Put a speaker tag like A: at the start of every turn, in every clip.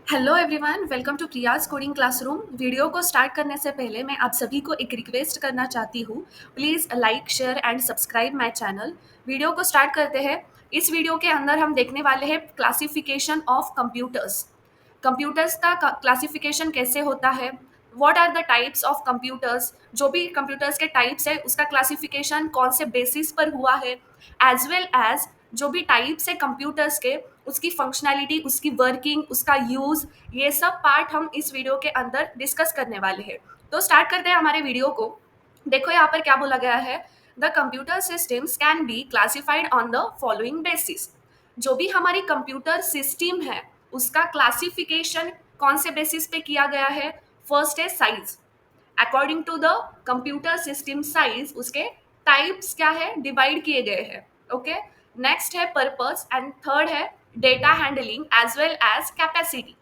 A: Hello everyone, welcome to Priya's coding classroom. Video को start करने से पहले मैं आप सभी को एक रिक्वेस्ट करना चाहती हूँ। Please like, share and subscribe my channel. Video को स्टार्ट करते हैं। इस वीडियो के अंदर हम देखने वाले हैं क्लासिफिकेशन ऑफ कंप्यूटर्स। कंप्यूटर्स का क्लासिफिकेशन कैसे होता है, what are the types of computers, जो भी कंप्यूटर्स के टाइप्स है उसका क्लासिफिकेशन कौन से बेसिस पर हुआ है, एज वेल एज जो भी टाइप्स है कंप्यूटर्स के उसकी फंक्शनैलिटी, उसकी वर्किंग, उसका यूज़, ये सब पार्ट हम इस वीडियो के अंदर डिस्कस करने वाले हैं। तो स्टार्ट करते हैं हमारे वीडियो को। देखो यहाँ पर क्या बोला गया है, the computer systems can be classified on the following basis. जो भी हमारी कंप्यूटर सिस्टम है उसका क्लासिफिकेशन कौन से बेसिस पे किया गया है। फर्स्ट है size, according to the computer system size उसके टाइप्स क्या है, डिवाइड किए गए हैं। ओके, नेक्स्ट है पर्पस एंड थर्ड है data handling as well as capacity.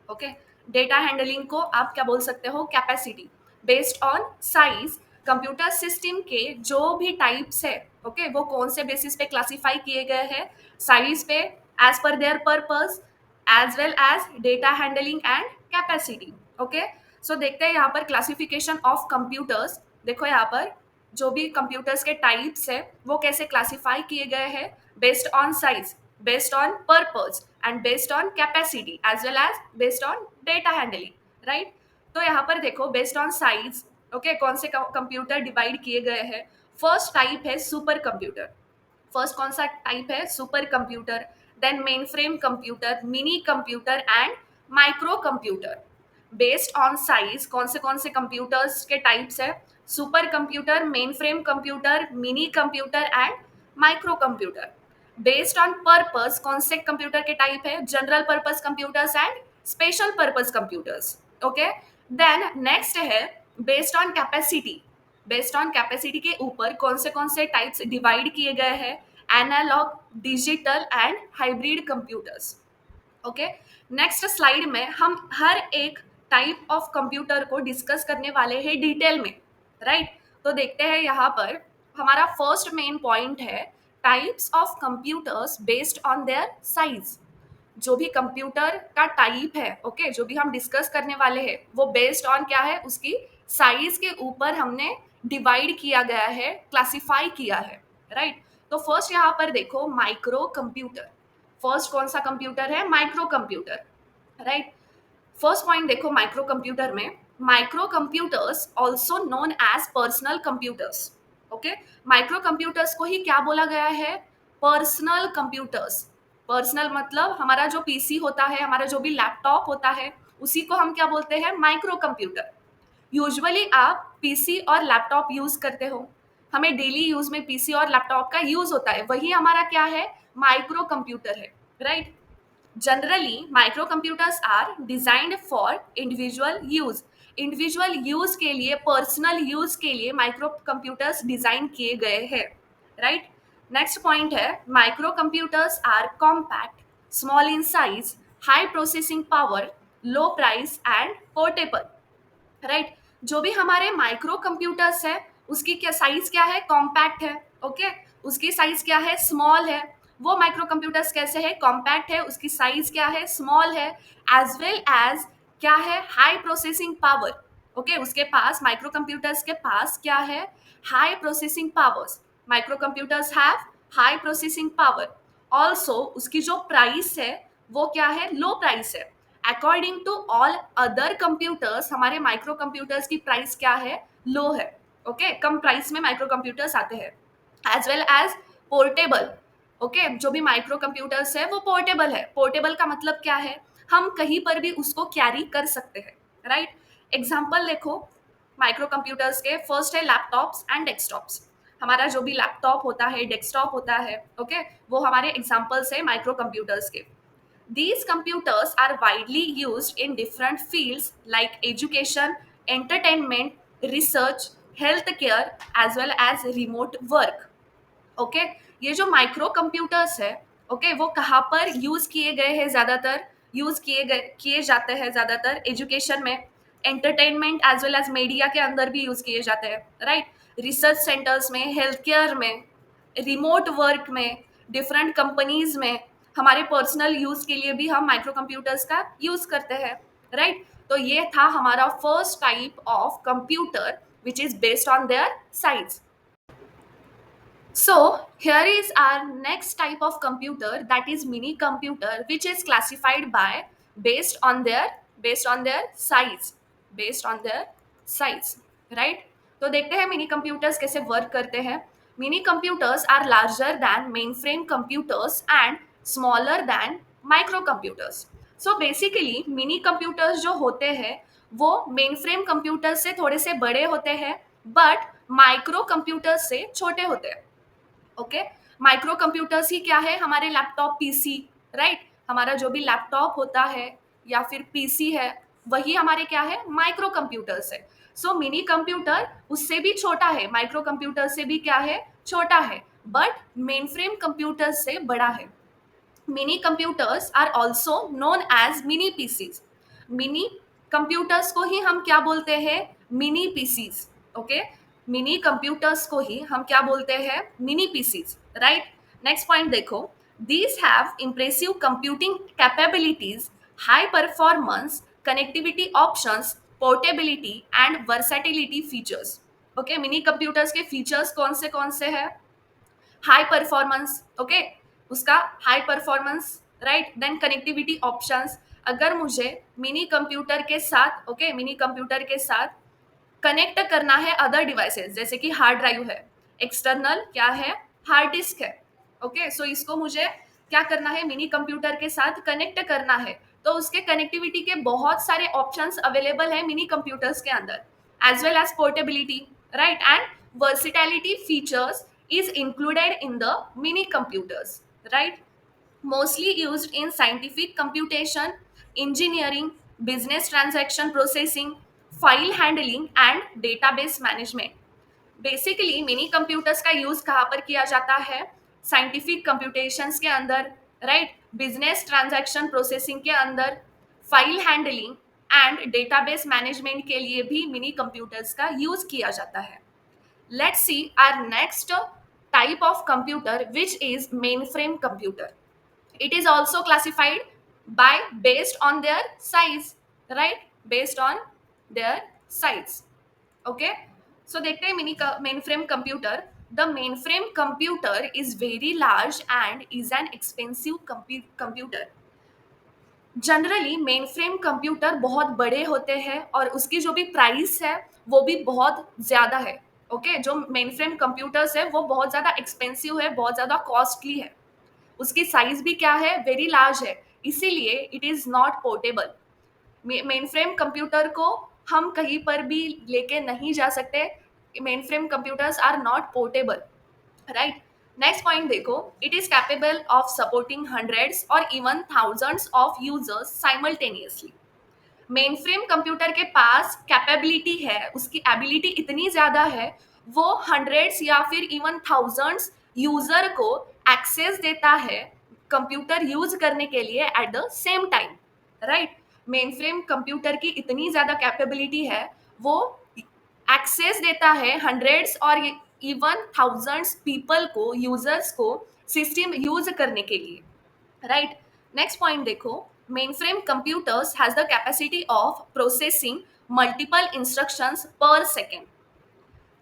A: Okay, data handling को आप क्या बोल सकते हो, capacity. Based on size computer system के जो भी टाइप्स है, ओके, वो कौन से बेसिस पे क्लासिफाई किए गए हैं, साइज पे, as per their purpose, as well as data handling and capacity. Okay, so देखते हैं यहाँ पर क्लासिफिकेशन ऑफ कंप्यूटर्स। देखो यहाँ पर जो भी कंप्यूटर्स के टाइप्स है वो कैसे क्लासिफाई किए गए हैं, based on size, based on purpose and based on capacity as well as based on data handling, right? तो यहाँ पर देखो बेस्ड ऑन साइज, ओके, कौन से कंप्यूटर डिवाइड किए गए हैं। फर्स्ट टाइप है सुपर कंप्यूटर। फर्स्ट कौन सा टाइप है, supercomputer. Then mainframe computer, minicomputer and microcomputer. Based on size कौन से कंप्यूटर्स के टाइप्स है, supercomputer, mainframe computer, minicomputer and microcomputer. Based on purpose कौन से computer के type है, general purpose computers and special purpose computers. Okay, then next है based on capacity. Based on capacity के ऊपर कौन से types divide किए गए हैं, analog, digital and hybrid computers. Okay, next slide में हम हर एक टाइप ऑफ कंप्यूटर को डिस्कस करने वाले हैं डिटेल में, राइट? तो देखते हैं यहाँ पर हमारा फर्स्ट मेन पॉइंट है types of computers based on their size. जो भी कंप्यूटर का टाइप है, ओके, जो भी हम डिस्कस करने वाले हैं वो बेस्ड ऑन क्या है, उसकी साइज के ऊपर हमने डिवाइड किया गया है, क्लासिफाई किया है, राइट? तो फर्स्ट यहाँ पर देखो माइक्रो कंप्यूटर। फर्स्ट कौन सा कंप्यूटर है, micro computer, right? First point देखो माइक्रो कंप्यूटर में, micro computers also known as personal computers. Okay, micro computers को ही क्या बोला गया है, पर्सनल कंप्यूटर्स। पर्सनल मतलब हमारा जो पीसी होता है, हमारा जो भी लैपटॉप होता है, उसी को हम क्या बोलते हैं, माइक्रो कंप्यूटर। यूजुअली आप पीसी और लैपटॉप यूज करते हो, हमें डेली यूज में पीसी और लैपटॉप का यूज होता है, वही हमारा क्या है, माइक्रो कंप्यूटर है, right? Generally micro computers are designed for individual use. Individual use के लिए, पर्सनल यूज के लिए माइक्रो कंप्यूटर्स डिजाइन किए गए हैं, राइट? नेक्स्ट पॉइंट है micro computers are compact, small in size, high processing power, low price and portable, right? जो भी हमारे माइक्रो कंप्यूटर्स है उसकी क्या साइज, क्या है, कॉम्पैक्ट है। ओके, उसकी साइज क्या है, स्मॉल है। वो माइक्रो कंप्यूटर्स कैसे है, कॉम्पैक्ट है, उसकी साइज क्या है, स्मॉल है, एज वेल एज क्या है, हाई प्रोसेसिंग पावर। ओके, उसके पास, माइक्रो कंप्यूटर्स के पास क्या है, high processing powers. Micro computers have high processing power. Also उसकी जो प्राइस है वो क्या है, लो प्राइस है। According to all other computers हमारे माइक्रो कंप्यूटर्स की प्राइस क्या है, लो है। ओके, कम प्राइस में माइक्रो कंप्यूटर्स आते हैं। As well as portable. Okay, जो भी माइक्रो कंप्यूटर्स है वो पोर्टेबल है। पोर्टेबल का मतलब क्या है, हम कहीं पर भी उसको कैरी कर सकते हैं, राइट? एग्जाम्पल देखो माइक्रो कंप्यूटर्स के, फर्स्ट है लैपटॉप्स एंड डेस्कटॉप्स। हमारा जो भी लैपटॉप होता है, डेस्कटॉप होता है, ओके, वो हमारे एग्जाम्पल्स है माइक्रो कंप्यूटर्स के। These computers are widely used in different fields like education, entertainment, research, healthcare, as well as remote work. Okay, ये जो माइक्रो कंप्यूटर्स है, ओके, वो कहाँ पर यूज किए गए हैं, ज्यादातर यूज किए जाते हैं, ज्यादातर एजुकेशन में, entertainment as well as media के अंदर भी यूज किए जाते हैं, राइट? रिसर्च सेंटर्स में, हेल्थ केयर में, रिमोट वर्क में, डिफरेंट कंपनीज में, हमारे पर्सनल यूज के लिए भी हम माइक्रो कंप्यूटर्स का यूज करते हैं, राइट? तो ये था हमारा first type of computer which is based on their size. So here is our next type of computer, that is mini computer, which is classified by based on their size, based on their size, right? तो देखते हैं mini computers कैसे work करते हैं. Mini computers are larger than mainframe computers and smaller than micro computers. So basically mini computers जो होते हैं वो मेन फ्रेम कंप्यूटर से थोड़े से बड़े होते हैं, बट माइक्रो कंप्यूटर्स से छोटे होते हैं. ओके, माइक्रो कंप्यूटर्स ही क्या है? हमारे लैपटॉप, पीसी, राइट? हमारा जो भी लैपटॉप होता है या फिर पीसी है, वही हमारे क्या है? माइक्रो कंप्यूटर्स है. सो मिनी कंप्यूटर उससे भी छोटा है, माइक्रो कंप्यूटर से भी क्या है? छोटा है, बट मेन फ्रेम कंप्यूटर से बड़ा है. Mini computers are also known as mini PCs. Minicomputers को ही हम क्या बोलते हैं? Mini PCs. Okay, minicomputers को ही हम क्या बोलते हैं? Mini PCs, right? Next point देखो. These have impressive computing capabilities, high performance, connectivity options, portability and versatility features. Okay, mini computers के फीचर्स कौन से हैं? हाई परफॉर्मेंस, ओके, उसका high performance, right? Then connectivity options. अगर मुझे mini computer के साथ, ओके, मिनी कंप्यूटर के साथ कनेक्ट करना है अदर डिवाइसेस, जैसे कि हार्ड ड्राइव है, एक्सटर्नल क्या है? हार्ड डिस्क है. ओके, सो इसको मुझे क्या करना है? मिनी कंप्यूटर के साथ कनेक्ट करना है. तो उसके कनेक्टिविटी के बहुत सारे ऑप्शंस अवेलेबल है मिनी कंप्यूटर्स के अंदर, as well as portability, right? And versatility features is included in the mini computers, right? Mostly used in scientific computation, engineering, business transaction processing, file handling and database management. Basically mini computers का use कहाँ पर किया जाता है? Scientific computations के अंदर, right? Business transaction processing के अंदर, file handling and database management के लिए भी मिनी कंप्यूटर्स का यूज किया जाता है. Let's see our next type of computer, which is mainframe computer. It is also classified by based on their size, right? Based on their size. Okay, so देखते हैं mini mainframe computer. The mainframe computer is very large and is an expensive computer. Generally main frame computer बहुत बड़े होते हैं और उसकी जो भी प्राइस है वो भी बहुत ज़्यादा है. ओके, जो मेन फ्रेम कंप्यूटर्स है वो बहुत ज़्यादा एक्सपेंसिव है, बहुत ज़्यादा कॉस्टली है. उसकी साइज भी क्या है? वेरी लार्ज है, इसीलिए it is not portable. Mainframe computer को हम कहीं पर भी लेके नहीं जा सकते. Mainframe computers are not portable, right? Next point देखो. It is capable of supporting hundreds और even thousands of users simultaneously. Mainframe computer के पास कैपेबिलिटी है, उसकी एबिलिटी इतनी ज्यादा है, वो हंड्रेड्स या फिर इवन थाउजेंड्स यूजर को एक्सेस देता है कंप्यूटर यूज करने के लिए at the same time, right? Main frame computer की इतनी ज्यादा कैपेबिलिटी है, वो एक्सेस देता है हंड्रेड्स और इवन थाउजेंड्स पीपल को, यूजर्स को सिस्टम यूज करने के लिए, राइट? नेक्स्ट पॉइंट देखो. Mainframe computers has the capacity of processing multiple instructions पर सेकेंड.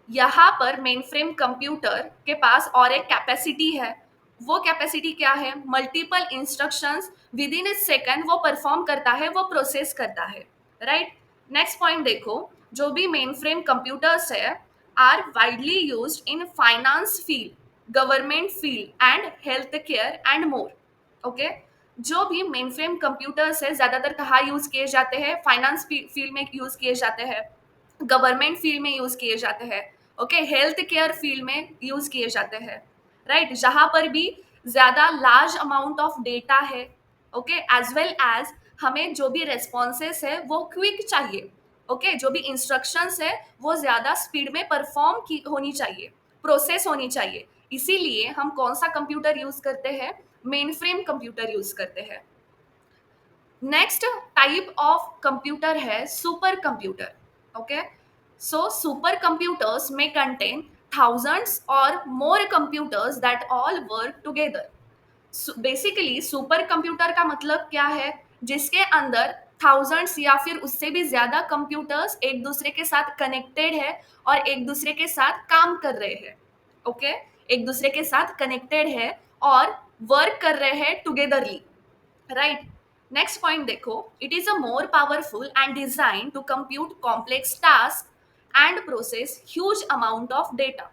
A: यहाँ पर मेनफ्रेम कंप्यूटर के पास और एक कैपेसिटी है. वो कैपेसिटी क्या है? Multiple instructions with in A second वो परफॉर्म करता है, वो प्रोसेस करता है, राइट? नेक्स्ट पॉइंट देखो. जो भी मेन फ्रेम कंप्यूटर्स है are widely used in finance field, government field and health care and more. Okay, जो भी मेन फ्रेम कंप्यूटर्स है ज़्यादातर कहाँ यूज किए जाते हैं? फाइनेंस फील्ड में यूज किए जाते हैं, गवर्नमेंट फील्ड में यूज किए जाते हैं, ओके, हेल्थ केयर फील्ड में यूज किए जाते हैं, राइट? जहां पर भी ज्यादा लार्ज अमाउंट ऑफ डेटा है, ओके, एज वेल एज हमें जो भी रेस्पॉन्सेस है वो क्विक चाहिए, ओके, जो भी इंस्ट्रक्शंस है वो ज्यादा स्पीड में परफॉर्म की होनी चाहिए, प्रोसेस होनी चाहिए. इसीलिए हम कौन सा कंप्यूटर यूज करते हैं? मेन फ्रेम कंप्यूटर यूज करते हैं. नेक्स्ट टाइप ऑफ कंप्यूटर है super computer. Okay, so super computers may contain thousands or more computers that all work together. Basically super computer का मतलब क्या है? जिसके अंदर थाउजेंड्स या फिर उससे भी ज्यादा कंप्यूटर्स एक दूसरे के साथ कनेक्टेड है और एक दूसरे के साथ काम कर रहे हैं। ओके, एक दूसरे के साथ कनेक्टेड है और वर्क कर रहे हैं टुगेदरली, राइट? नेक्स्ट पॉइंट देखो, it is a more powerful and design to compute complex task and process huge amount of data.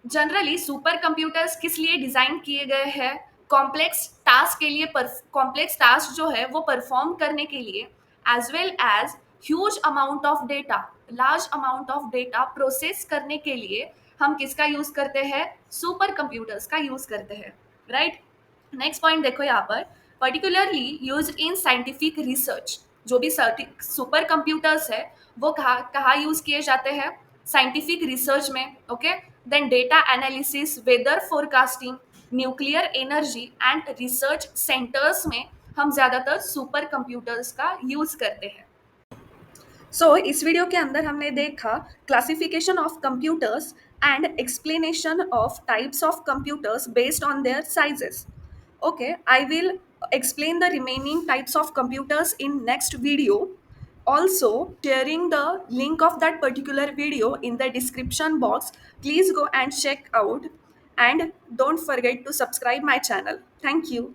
A: Generally super computers किस लिए डिजाइन किए गए हैं? कॉम्प्लेक्स टास्क के लिए, कॉम्प्लेक्स टास्क जो है वो परफॉर्म करने के लिए, as well as huge amount of data, large amount of data process करने के लिए हम किसका यूज करते हैं? सुपर कंप्यूटर्स का यूज करते हैं, राइट? नेक्स्ट पॉइंट देखो यहाँ पर, particularly use in scientific research. जो भी सुपर कंप्यूटर्स है वो कहाँ कहाँ यूज किए जाते हैं? साइंटिफिक रिसर्च में। Okay, then data analysis, weather forecasting, nuclear energy and research centres में हम ज्यादातर सुपर कंप्यूटर्स का यूज करते हैं। इस वीडियो के अंदर हमने देखा classification of computers and explanation of types of computers based on their sizes. Okay, I will explain the remaining types of computers in next video. Also, sharing the link of that particular video in the description box. Please go and check out, and don't forget to subscribe my channel. Thank you.